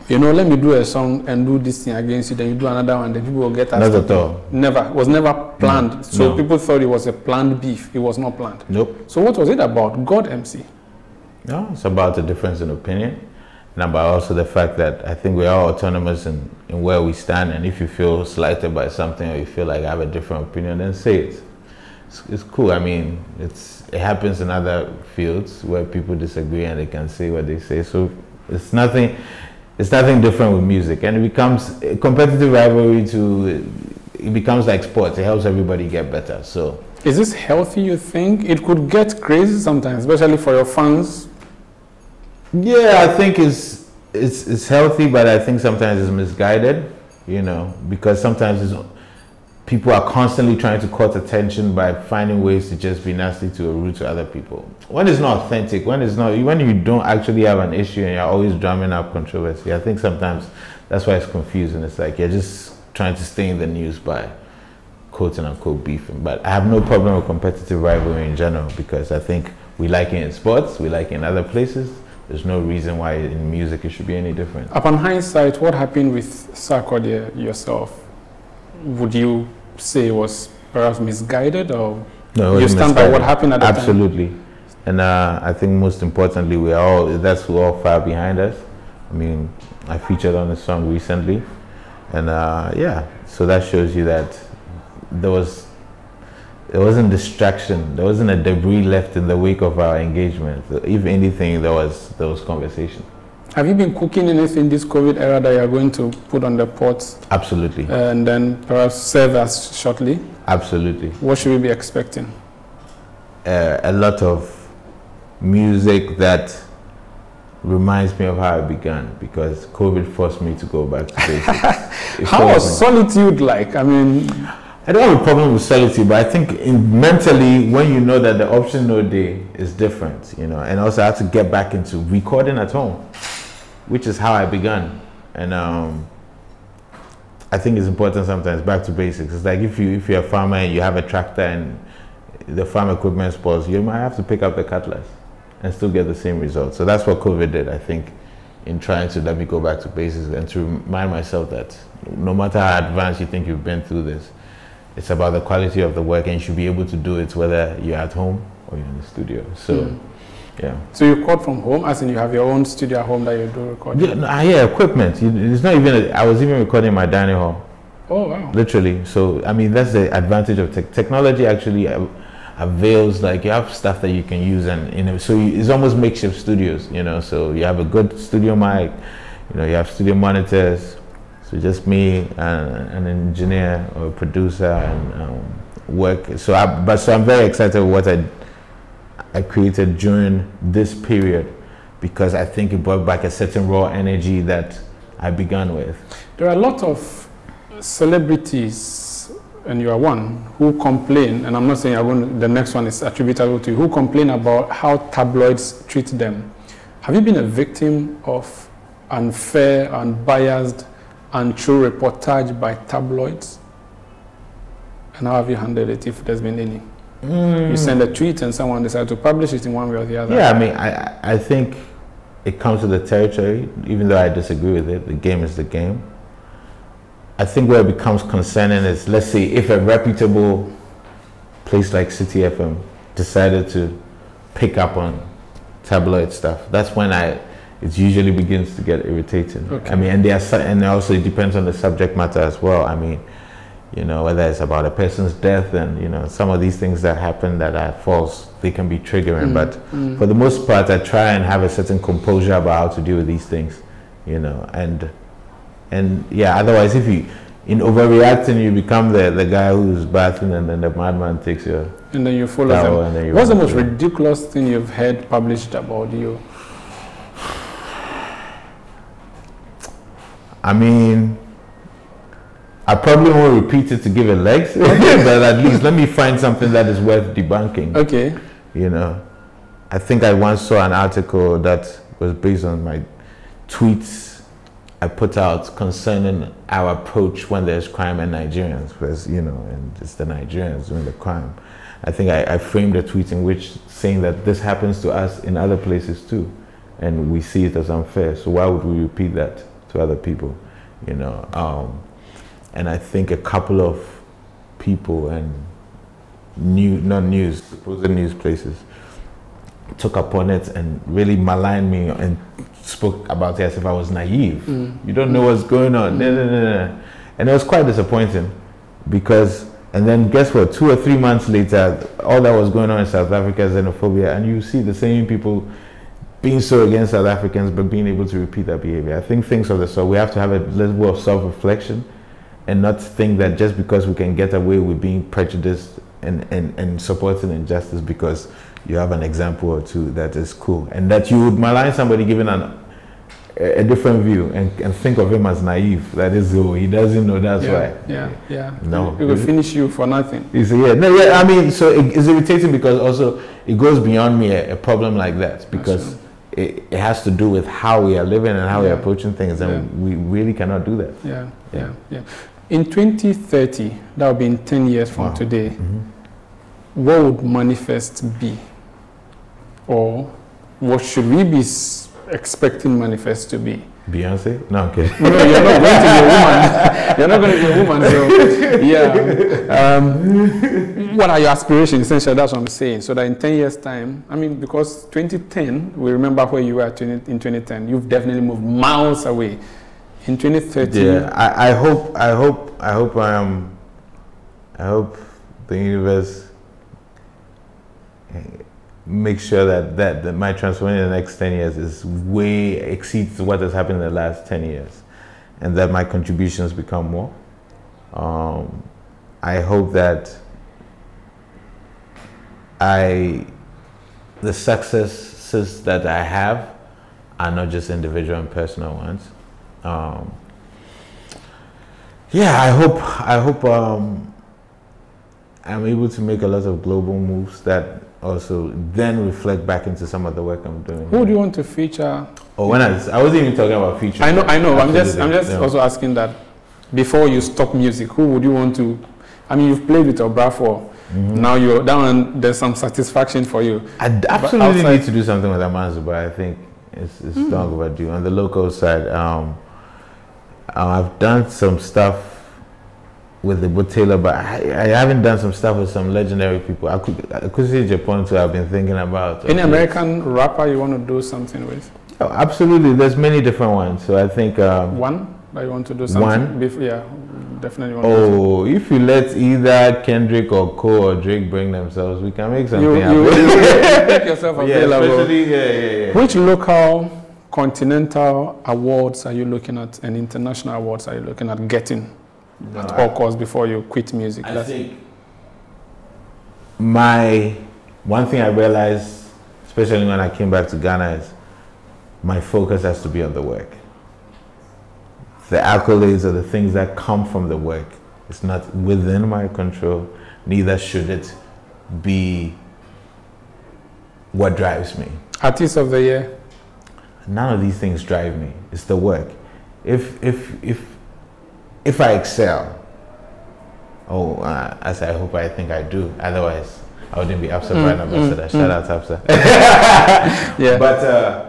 let me do a song and do this thing against you, then you do another one, then people will get us. Not at all. Never. It was never planned. So people thought it was a planned beef. It was not planned. Nope. So what was it about? God MC? No, it's about the difference in opinion, and about also the fact that I think we're all autonomous in where we stand, and if you feel slighted by something or you feel like I have a different opinion, then say it. It's cool. I mean, it happens in other fields where people disagree and they can say what they say. So it's nothing different with music, and it becomes a competitive rivalry it becomes like sports. It helps everybody get better. So is this healthy, you think? It could get crazy sometimes, especially for your fans. Yeah, I think it's healthy, but I think sometimes it's misguided, because sometimes people are constantly trying to court attention by finding ways to just be nasty or rude to other people. When it's not authentic, when you don't actually have an issue and you're always drumming up controversy, I think sometimes that's why it's confusing. It's like you're just trying to stay in the news by quote unquote beefing. But I have no problem with competitive rivalry in general, because I think we like it in sports, we like it in other places. There's no reason why in music it should be any different. Upon hindsight, what happened with Sarkodie yourself? Would you say it was perhaps misguided, or you stand by what happened at the time? Absolutely. And I think most importantly, we're all far behind us. I mean, I featured on a song recently, and so that shows you that there wasn't distraction, there wasn't a debris left in the wake of our engagement. If anything, there was conversation. Have you been cooking anything this COVID era that you are going to put on the pot? Absolutely. And then perhaps serve us shortly? Absolutely. What should we be expecting? A lot of music that reminds me of how I began, because COVID forced me to go back to basics. How was solitude like? I mean, I don't have a problem with solitude, but I think mentally, when you know that the option no day is different, and also I had to get back into recording at home, which is how I began. And I think it's important sometimes, back to basics. It's like if you're a farmer and you have a tractor and the farm equipment spoils, you might have to pick up the cutlass and still get the same result. So that's what COVID did, I think, in trying to let me go back to basics and to remind myself that no matter how advanced you think you've been through this, it's about the quality of the work, and you should be able to do it whether you're at home or you're in the studio. So, yeah. So you record from home, as in you have your own studio at home that you do recording? Yeah, yeah, equipment. It's not even, I was even recording in my dining hall. Oh, wow. Literally. So, I mean, that's the advantage of technology. Actually avails, like, you have stuff that you can use, and so it's almost makeshift studios, so you have a good studio mic, you have studio monitors, so just me and an engineer or a producer and work. So I'm very excited with what I created during this period, because I think it brought back a certain raw energy that I began with. There are a lot of celebrities, and you are one, who complain, and I'm not saying the next one is attributable to you, who complain about how tabloids treat them. Have you been a victim of unfair, unbiased, untrue reportage by tabloids? And how have you handled it, if there's been any? You send a tweet and someone decides to publish it in one way or the other. Yeah, I mean, I think it comes to the territory, even though I disagree with it. The game is the game. I think where it becomes concerning is, let's say, if a reputable place like Citi FM decided to pick up on tabloid stuff, that's when it usually begins to get irritating. Okay. I mean, and also it depends on the subject matter as well. I mean, whether it's about a person's death, and some of these things that happen that are false, they can be triggering. But for the most part, I try and have a certain composure about how to deal with these things, and yeah, otherwise, if you in overreacting, you become the guy who's bathing, and then the madman takes your and then you follow them. And then what's the most ridiculous thing you've heard published about you? I mean, I probably won't repeat it to give it legs, but at least let me find something that is worth debunking. Okay. I think I once saw an article that was based on my tweets I put out concerning our approach when there's crime and Nigerians, because, and it's the Nigerians doing the crime. I think I framed a tweet in which saying that this happens to us in other places too, and we see it as unfair. So why would we repeat that to other people, and I think a couple of people and supposed news places took upon it and really maligned me and spoke about it as if I was naive. You don't know what's going on. And it was quite disappointing, because, and then guess what, 2 or 3 months later, all that was going on in South Africa is xenophobia, and you see the same people being so against South Africans but being able to repeat that behavior. I think things of the sort, we have to have a level of self-reflection and not think that just because we can get away with being prejudiced and supporting injustice because you have an example or two that is cool, and that you would malign somebody given a different view and think of him as naive. That is, he doesn't know, that's why. Yeah. No. It will finish you for nothing. I mean, so it's irritating because also it goes beyond me, a problem like that, because it has to do with how we are living and how we are approaching things, and we really cannot do that. Yeah. In 2030, that will be in 10 years from today, what would M.anifest be? Or what should we be expecting M.anifest to be? Beyonce? No, I'm kidding. No, you're not going to be a woman. You're not going to be a woman, so yeah. What are your aspirations? Essentially, that's what I'm saying. So that in 10 years' time, I mean, because 2010, we remember where you were in 2010. You've definitely moved miles away. In 2030, yeah, I hope the universe make sure that my transformation in the next 10 years is way exceeds what has happened in the last 10 years, and that my contributions become more. I hope that the successes that I have are not just individual and personal ones. I hope I'm able to make a lot of global moves that also then reflect back into some of the work I'm doing. Who do you want to feature? Oh, when I wasn't even talking about featuring. I know. I'm just also asking that. before you stop music, who would you want to? I mean, you've played with OBROFOUR. Now you're down, and there's some satisfaction for you. I absolutely need to do something with Amazu, but I think it's long overdue. On the local side, I've done some stuff with the Butela, but I haven't done some stuff with some legendary people. I could see Japan too. I've been thinking about. Any American rapper you want to do something with? Oh, absolutely. There's many different ones. So I think one that you want to do something. One. Yeah, definitely. Want to do if you let either Kendrick or Cole or Drake bring themselves, we can make something happen. You make yourself available. Yeah. Which local, continental awards are you looking at, and international awards are you looking at getting at all costs before you quit music? I think one thing I realized, especially when I came back to Ghana, is my focus has to be on the work. The accolades are the things that come from the work. It's not within my control, neither should it be what drives me. Artist of the Year? None of these things drive me. It's the work. If I excel, as I hope I think I do, otherwise I wouldn't be Absa brand ambassador. Shout out to Absa. Yeah. But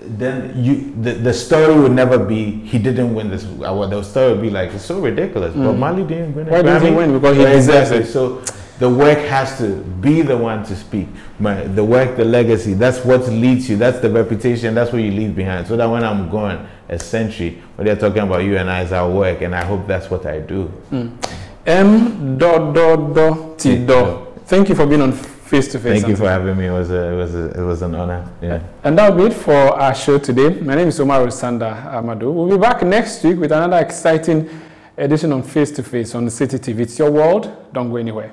then the story would never be he didn't win this award. The story would be like, it's so ridiculous. But Marley didn't win. Why didn't he win? Because he deserves it. So the work has to be the one to speak. The work, the legacy, that's what leads you. That's the reputation. That's what you leave behind. So that when I'm gone a century, when they're talking about you and I as our work, and I hope that's what I do. M. Thank you for being on FaceToFace. Thank you for having me. It was an honor. Yeah. And that'll be it for our show today. My name is Umaru Sanda Amadu. We'll be back next week with another exciting edition on FaceToFace on the Citi TV. It's your world. Don't go anywhere.